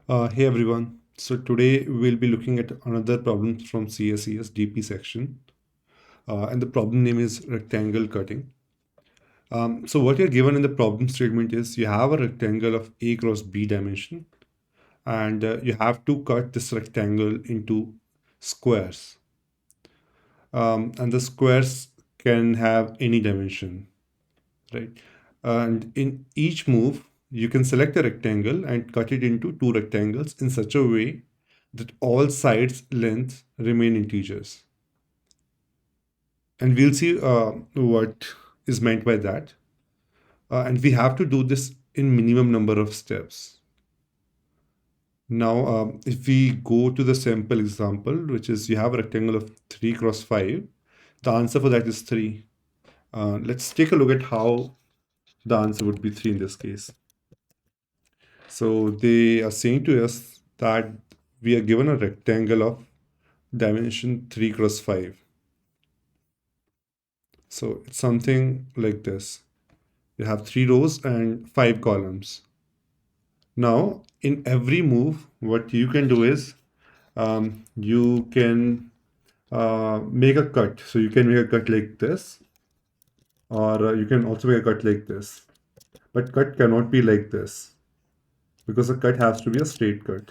Hey everyone. So today we'll be looking at another problem from CSES DP section, and the problem name is rectangle cutting. So what you're given in the problem statement is you have a rectangle of A cross B dimension, and you have to cut this rectangle into squares. And the squares can have any dimension, right? And in each move, you can select a rectangle and cut it into two rectangles in such a way that all sides lengths remain integers. And we'll see what is meant by that. And we have to do this in minimum number of steps. Now, if we go to the sample example, which is you have a rectangle of 3 cross 5, the answer for that is 3. Let's take a look at how the answer would be 3 in this case. So they are saying to us that we are given a rectangle of dimension 3 cross 5. So it's something like this. You have 3 rows and 5 columns. Now, in every move, what you can do is you can make a cut. So you can make a cut like this, or you can also make a cut like this. But cut cannot be like this because a cut has to be a straight cut,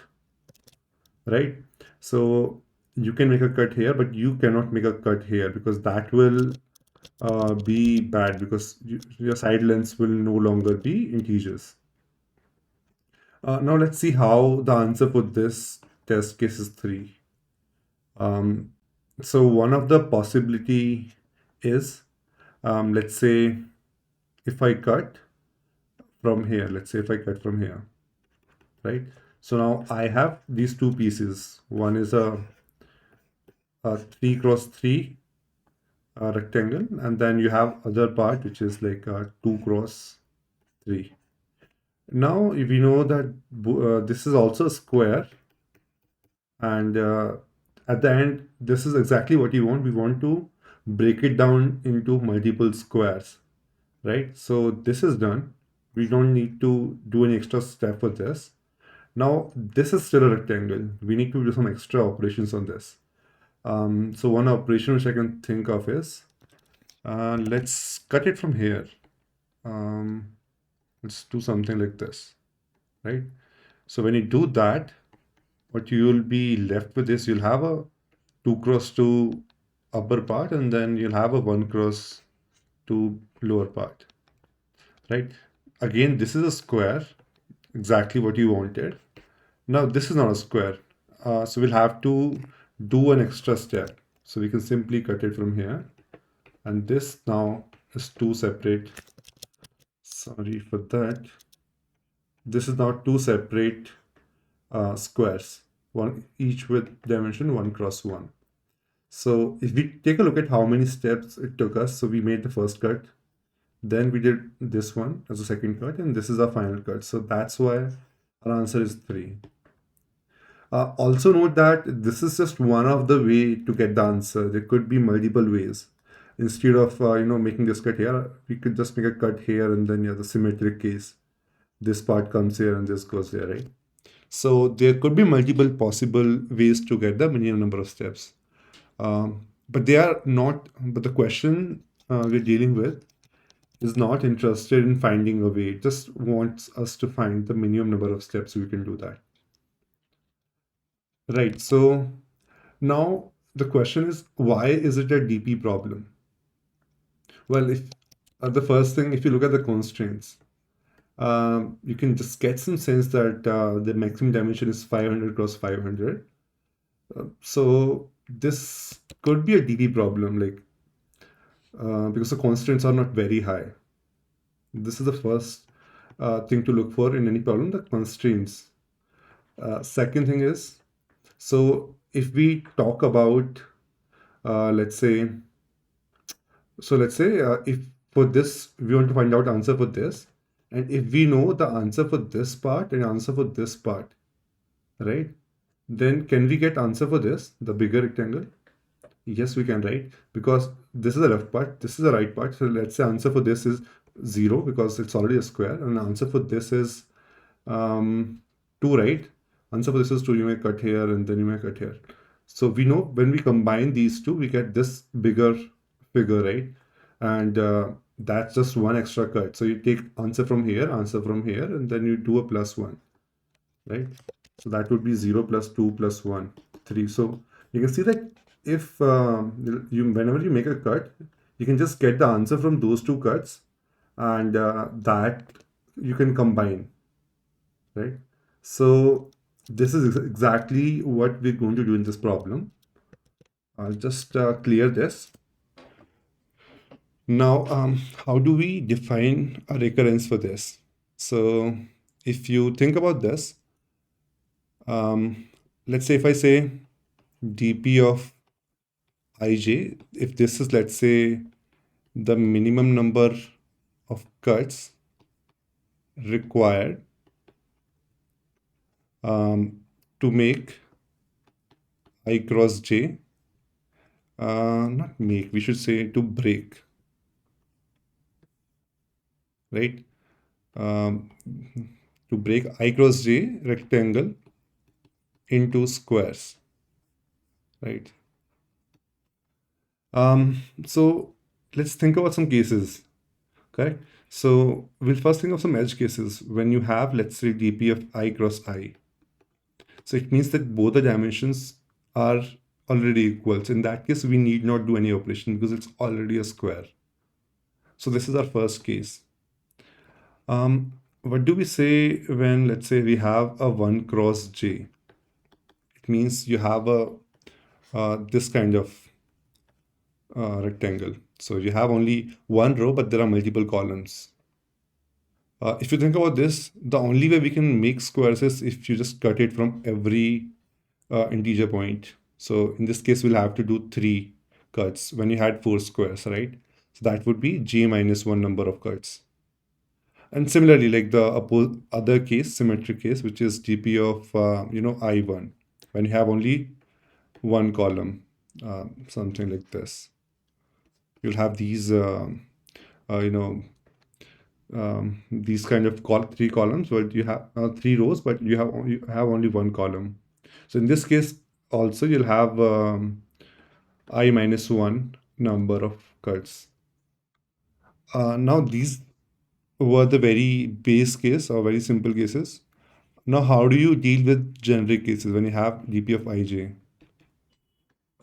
right? So you can make a cut here, but you cannot make a cut here because that will be bad because your side lengths will no longer be integers. Now let's see how the answer for this test case is 3. Um, so one of the possibility is, let's say if I cut from here, let's say if I cut from here, right? So now I have these two pieces. One is a 3 cross 3 rectangle, and then you have other part which is like a 2 cross 3. Now if we know that this is also a square, and at the end this is exactly what we want to break it down into multiple squares, right? So this is done. We don't need to do any extra step for this. Now this is still a rectangle. We need to do some extra operations on this. So one operation which I can think of is let's cut it from here. Let's do something like this, right? So when you do that, what you will be left with is you'll have a 2 cross 2 upper part, and then you'll have a 1 cross 2 lower part, right? Again, this is a square, exactly what you wanted. Now this is not a square, so we'll have to do an extra step. So we can simply cut it from here, and this now is two separate, sorry for that, this is now two separate squares, one each with dimension 1 cross 1. So if we take a look at how many steps it took us, so we made the first cut, then we did this one as a second cut, and this is our final cut. So that's why our answer is 3. Also note that this is just one of the way to get the answer. There could be multiple ways. Instead of making this cut here, we could just make a cut here, and then the symmetric case. This part comes here and this goes there, right? So there could be multiple possible ways to get the minimum number of steps. But they are not, but the question we're dealing with is not interested in finding a way. It just wants us to find the minimum number of steps we can do that. Right. So now the question is, why is it a DP problem? Well, if the first thing, if you look at the constraints, you can just get some sense that the maximum dimension is 500 cross 500. So this could be a DP problem, like because the constraints are not very high. This is the first thing to look for in any problem, the constraints. Second thing is, so if we talk about, let's say, if for this, we want to find out answer for this, and if we know the answer for this part and answer for this part, right? Then can we get answer for this, the bigger rectangle? Yes, we can, right? Because this is the left part, this is the right part. So let's say answer for this is 0 because it's already a square, and answer for this is 2, right? Answer for this is 2. You may cut here and then you may cut here. So we know when we combine these two, we get this bigger figure, right? And that's just one extra cut. So you take answer from here, and then you do a plus 1, right? So that would be 0 plus 2 plus 1, 3. So you can see that if whenever you make a cut, you can just get the answer from those two cuts, and that you can combine, right? So this is exactly what we're going to do in this problem. I'll just clear this. Now, how do we define a recurrence for this? So if you think about this, let's say if I say dp of ij, if this is, let's say, the minimum number of cuts required to make I cross j, not make, we should say to break, right? Um, to break I cross j rectangle into squares, right? So let's think about some cases, correct? So we'll first think of some edge cases when you have, let's say, dp of I cross I. So it means that both the dimensions are already equal. So in that case, we need not do any operation because it's already a square. So this is our first case. What do we say when, let's say, we have a 1 cross j? It means you have a this kind of rectangle. So you have only one row, but there are multiple columns. If you think about this, the only way we can make squares is if you just cut it from every integer point. So in this case, we'll have to do 3 cuts when you had 4 squares, right? So that would be j minus 1 number of cuts. And similarly, like the other case, symmetric case, which is dp of I1, when you have only one column, something like this. You'll have these, you know, these kind of 3 columns, but you have 3 rows, but you have only one column. So in this case, also you'll have I minus 1 number of cuts. Now these were the very base case or very simple cases. Now, how do you deal with generic cases when you have dp of ij?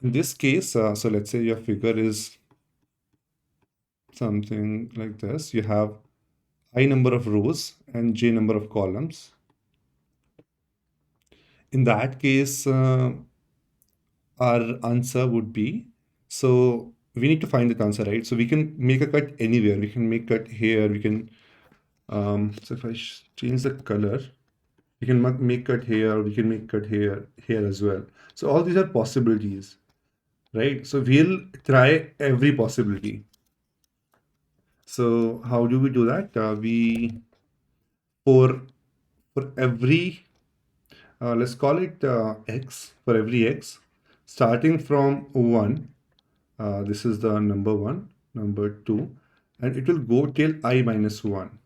In this case, so let's say your figure is something like this. You have I number of rows and j number of columns. In that case, our answer would be, so we need to find the answer, right? So we can make a cut anywhere. We can make cut here. We can, so if I change the color, we can make cut here. We can make cut here as well. So all these are possibilities, right? So we'll try every possibility. So how do we do that? For every let's call it x, for every x starting from 1, this is the number 1, number 2, and it will go till I minus 1.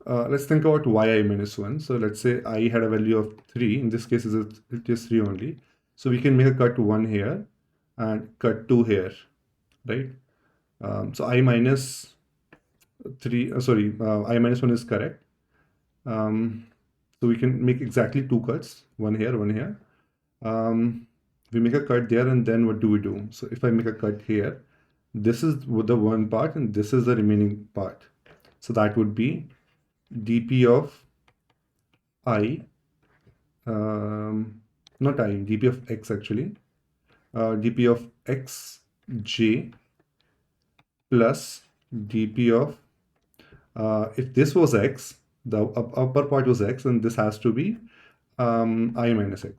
Let's think about yi minus 1. So let's say I had a value of 3. In this case, it is 3 only. So we can make a cut 1 here and cut 2 here, right? So I minus 3, I minus 1 is correct. So we can make exactly 2 cuts, one here, one here. We make a cut there, and then what do we do? So if I make a cut here, this is the one part and this is the remaining part. So that would be dp of I, not I, dp of x actually, dp of x j plus dp of, if this was x, the upper part was x, and this has to be I minus x,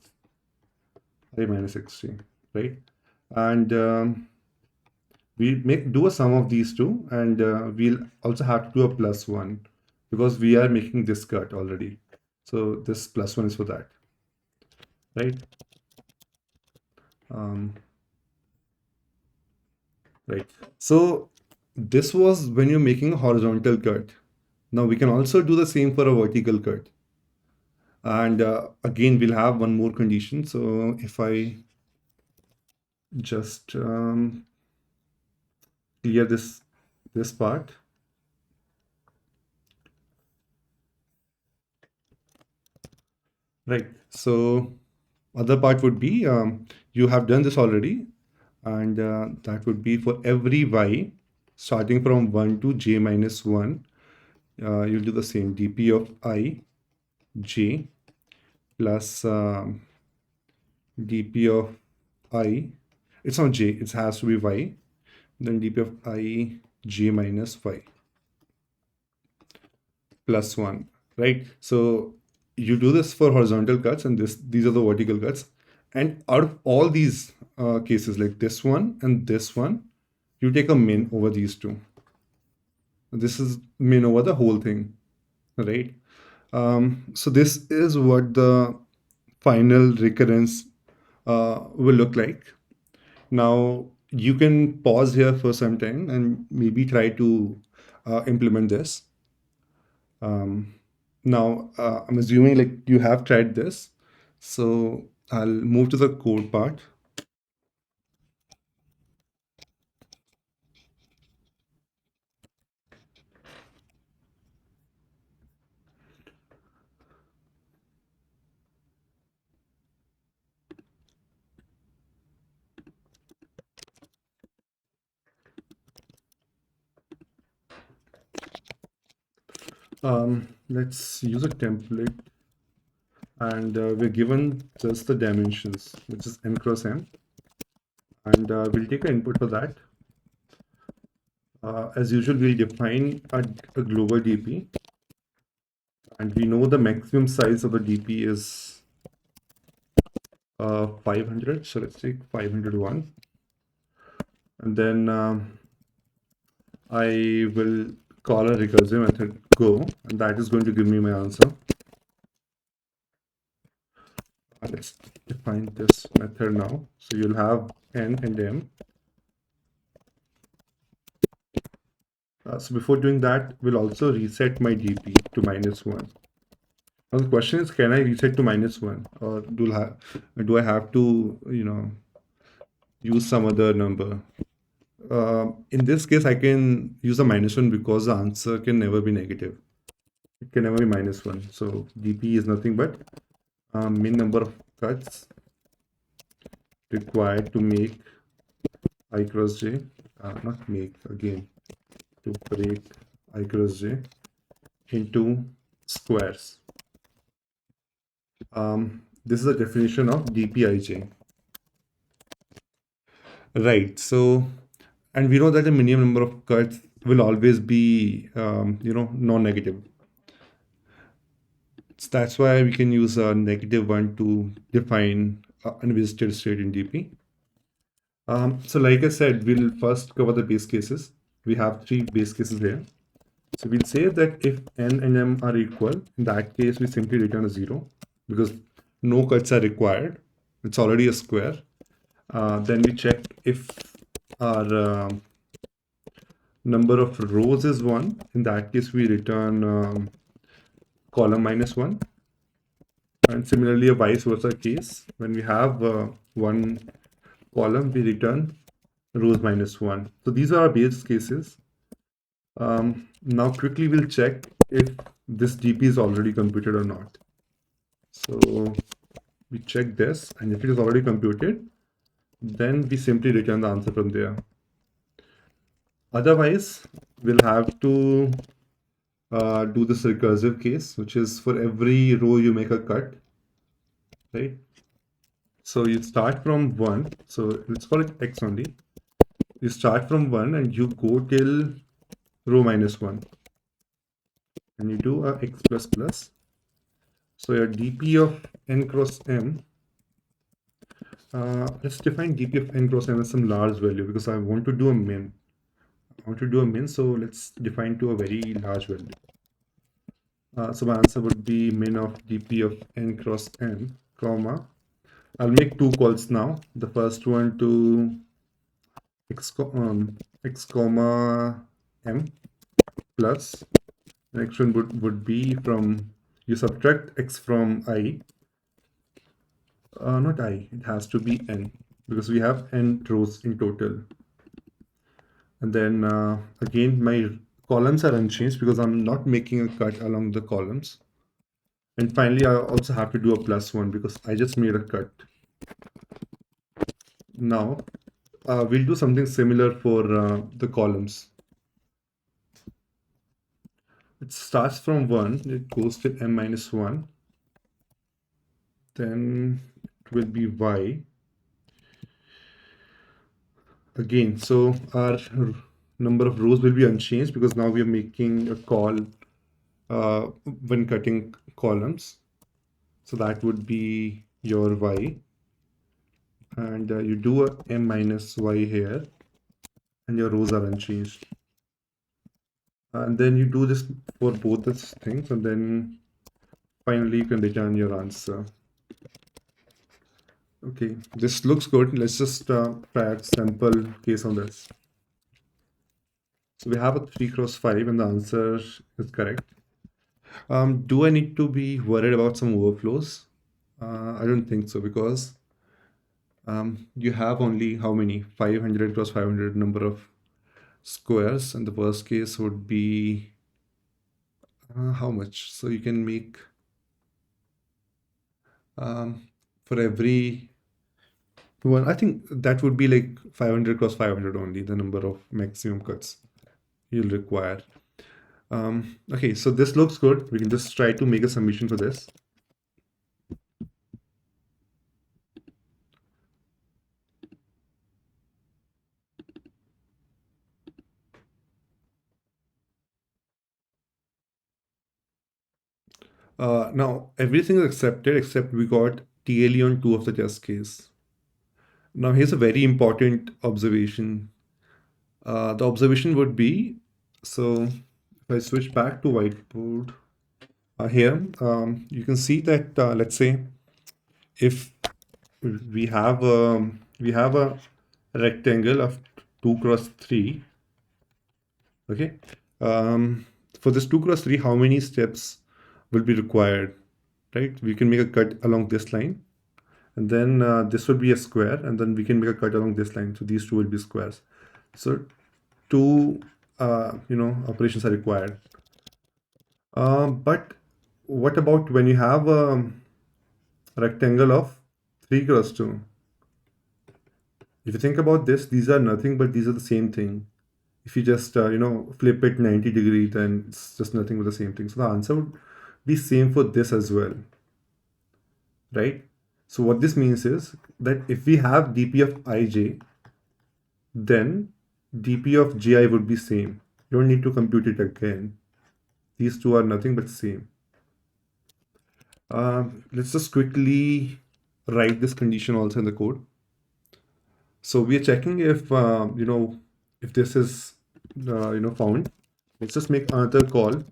I minus xj, right? And we do a sum of these two, and we'll also have to do a plus 1 because we are making this cut already. So this plus 1 is for that, right? Right. So this was when you're making a horizontal cut. Now we can also do the same for a vertical cut. And again, we'll have one more condition. So if I just clear this part, right? So other part would be you have done this already, and that would be for every y starting from 1 to j minus 1, you'll do the same dp of I j plus dp of I, it's not j, it has to be y, then dp of I j minus y plus 1, right? So you do this for horizontal cuts, and these are the vertical cuts. And out of all these cases, like this one and this one, you take a min over these two. This is min over the whole thing, right? So this is what the final recurrence will look like. Now you can pause here for some time and maybe try to implement this. Now I'm assuming like you have tried this, so I'll move to the code part. Let's use a template, and we're given just the dimensions, which is n cross m, and we'll take an input for that. As usual, we'll define a global DP, and we know the maximum size of the DP is 500. So let's take 501, and then I will call a recursive method go, and that is going to give me my answer. Let's define this method now. So you'll have n and m. So before doing that, we'll also reset my DP to -1. Now the question is, can I reset to -1, or do I have to, use some other number? In this case, I can use a -1 because the answer can never be negative. It can never be -1. So DP is nothing but min number of cuts required to make I cross j, not make, again, to break I cross j into squares. This is a definition of dpij. Right. So, and we know that the minimum number of cuts will always be, non-negative. So that's why we can use a -1 to define unvisited state in DP. So like I said, we'll first cover the base cases. We have 3 base cases here. So we'll say that if n and m are equal, in that case, we simply return a 0 because no cuts are required. It's already a square. Then we check if our number of rows is 1. In that case, we return column -1. And similarly, a vice versa case, when we have one column, we return rows -1. So these are our base cases. Now quickly we'll check if this DP is already computed or not. So we check this, and if it is already computed, then we simply return the answer from there. Otherwise, we'll have to do this recursive case, which is for every row you make a cut, right? So you start from 1. So let's call it x only. You start from 1 and you go till row -1. And you do a x plus plus. So your dp of n cross m, let's define dp of n cross m as some large value because I want to do a min. So let's define to a very large value. So my answer would be min of dp of n cross m, comma. I'll make 2 calls now. The first one to x comma m plus. The next one would be from you subtract x from I, not I, it has to be n because we have n rows in total. And then again, my columns are unchanged because I'm not making a cut along the columns. And finally, I also have to do a plus one because I just made a cut. Now, we'll do something similar for the columns. It starts from 1, it goes to m minus 1, then it will be y. Again, so our number of rows will be unchanged because now we are making a call when cutting columns. So that would be your y. And you do a m minus y here, and your rows are unchanged. And then you do this for both these things, and then finally you can return your answer. Okay, this looks good. Let's just try a sample case on this. So we have a 3 cross 5 and the answer is correct. Do I need to be worried about some overflows? I don't think so because you have only how many? 500 cross 500 number of squares, and the worst case would be how much? So you can make for every one, I think that would be like 500 cross 500 only, the number of maximum cuts you'll require. Okay, so this looks good. We can just try to make a submission for this. Now everything is accepted except we got TLE on two of the test case. Now here's a very important observation. The observation would be, so if I switch back to whiteboard, here you can see that let's say if we have a rectangle of 2 cross 3. Okay, for this 2 cross 3, how many steps will be required? Right, we can make a cut along this line, and then this would be a square, and then we can make a cut along this line, so these two will be squares. So two operations are required. But what about when you have a rectangle of 3 cross 2? If you think about this, these are nothing but these are the same thing. If you just flip it 90 degrees, then it's just nothing but the same thing. So the answer would be same for this as well, right? So what this means is that if we have dp of ij, then dp of ji would be same. You don't need to compute it again. These two are nothing but same. Let's just quickly write this condition also in the code. So we are checking if if this is found. Let's just make another call.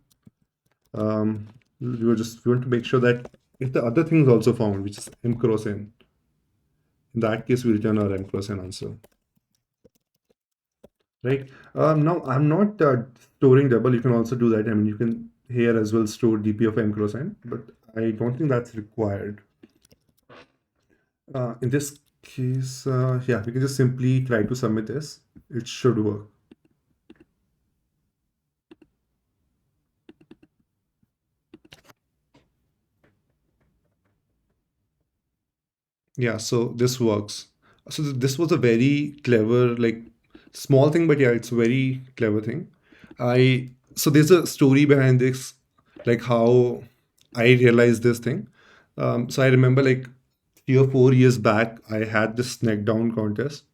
We want to make sure that if the other thing is also found, which is m cross n, in that case we return our m cross n answer. Right. Now I'm not storing double. You can also do that. I mean, you can here as well store dp of m cross n, but I don't think that's required. In this case, yeah, we can just simply try to submit this. It should work. Yeah, so this works. So this was a very clever, like small thing, but yeah, it's a very clever thing. So there's a story behind this, like how I realized this thing. So I remember like 3 or 4 years back, I had this neck down contest.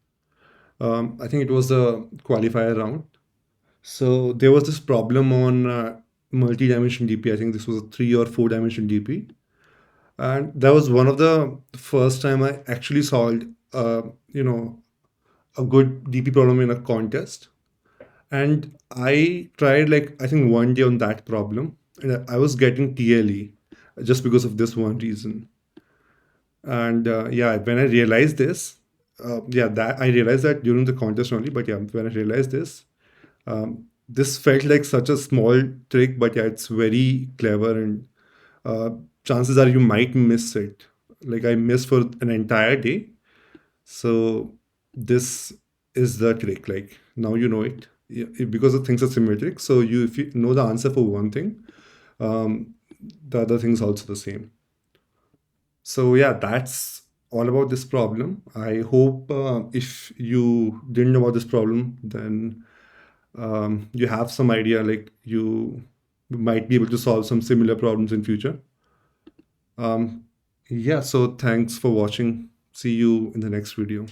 I think it was the qualifier round. So there was this problem on multi-dimension DP. I think this was a 3 or 4 dimension DP, and that was one of the first time I actually solved, a good DP problem in a contest. And I tried like I think one day on that problem, and I was getting TLE just because of this one reason. And yeah, when I realized this, yeah, that I realized that during the contest only. But yeah, when I realized this, this felt like such a small trick, but yeah, it's very clever and uh, chances are you might miss it. Like I missed for an entire day. So this is the trick. Like now you know it. Yeah, because the things are symmetric. So you, if you know the answer for one thing, um, the other thing's also the same. So yeah, that's all about this problem. I hope if you didn't know about this problem, then you have some idea. Like you might be able to solve some similar problems in future. Um, yeah. So thanks for watching. See you in the next video.